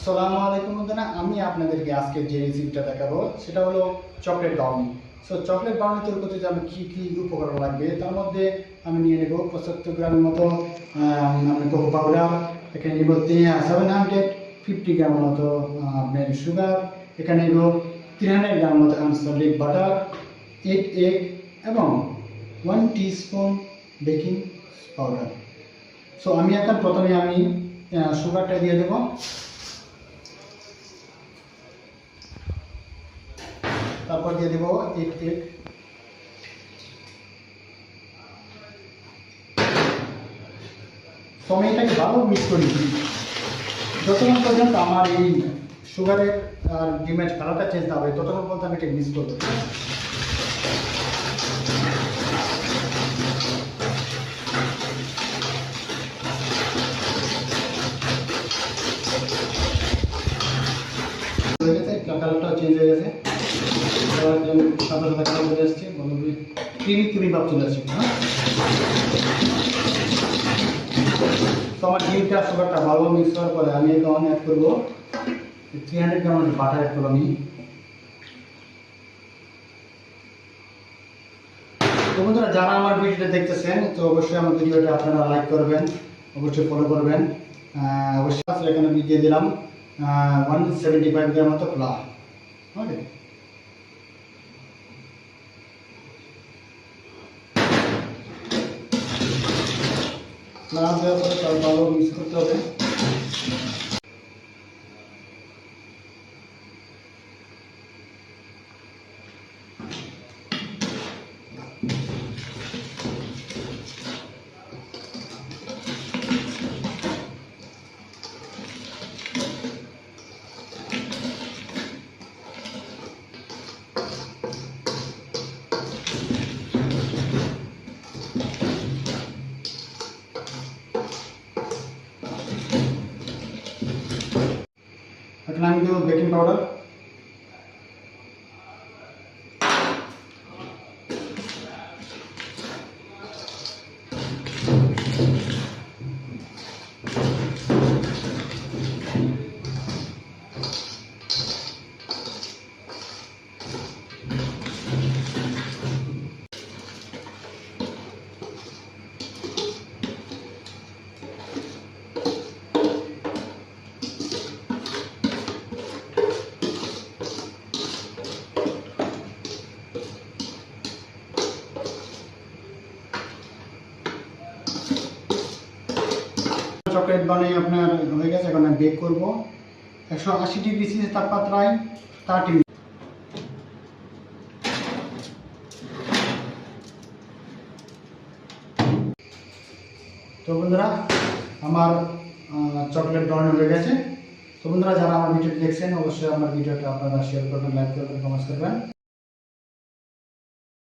আসসালামু আলাইকুম বন্ধুরা, আমি আপনাদেরকে আজকে যে রেসিপিটা দেখাবো সেটা হলো চকলেট ব্রাউনি। চকলেট ব্রাউনি তৈরি করতে যে আমি কী কী উপকরণ লাগবে তার মধ্যে আমি নিয়ে নেব 75 গ্রামের মতো আমি কোকো পাউডার, এখানে নেব 750 গ্রামের মতো আপনার সুগার, এখানে নেব 300 গ্রাম মতো আনসলিড বাটার, 8 এগ এবং 1 টিস্পুন বেকিং পাউডার। আমি এখন প্রথমে আমি সুগারটা দিয়ে দেবো। তারপর দিয়ে দেবো 8 এগ, আমি এটাকে ভালো মিক্স করে দিই যতক্ষণ পর্যন্ত আমার এই সুগারের আর ডিমের কালারটা চেঞ্জ না হবে ততক্ষণ পর্যন্ত আমি এটাকে মিক্স করবো। হয়ে গেছে, কালারটাও চেঞ্জ হয়ে গেছে, সাদা সাদা কালার চলে আসছে, ক্রিমি ভাব চলে আসছে। আমার ডিমটা সুগারটা ভালো মিক্স করার পরে আমি এখন অ্যাড করবো 300 গ্রাম বাটার অ্যাড করবো আমি। তো বন্ধুরা, যারা আমার ভিডিওটা দেখতেছেন তো অবশ্যই আমার ভিডিওটা আপনারা লাইক করবেন, অবশ্যই ফলো করবেন। অবশ্যই এখানে আমি দিয়ে দিলাম 175 গ্রাম মতো ফ্লাওয়ার। ওকে, ফ্লাওয়ার দেওয়ার পরে তার ভালো মিক্স করতে হবে। এখন আমি দেবো বেকিং পাউডার, চকলেট বানিয়ে আপনার হয়ে গেছে। এখন আমি বেক করবো 180 ডিগ্রি সেলসিয়াস তাপমাত্রায় 30 মিনিট। তো বন্ধুরা, আমার চকলেট ব্রাউনি হয়ে গেছে। তো বন্ধুরা, যারা আমার ভিডিওটি দেখছেন অবশ্যই আমার ভিডিওটা আপনারা শেয়ার করবেন, লাইক করবেন, কমেন্ট করবেন।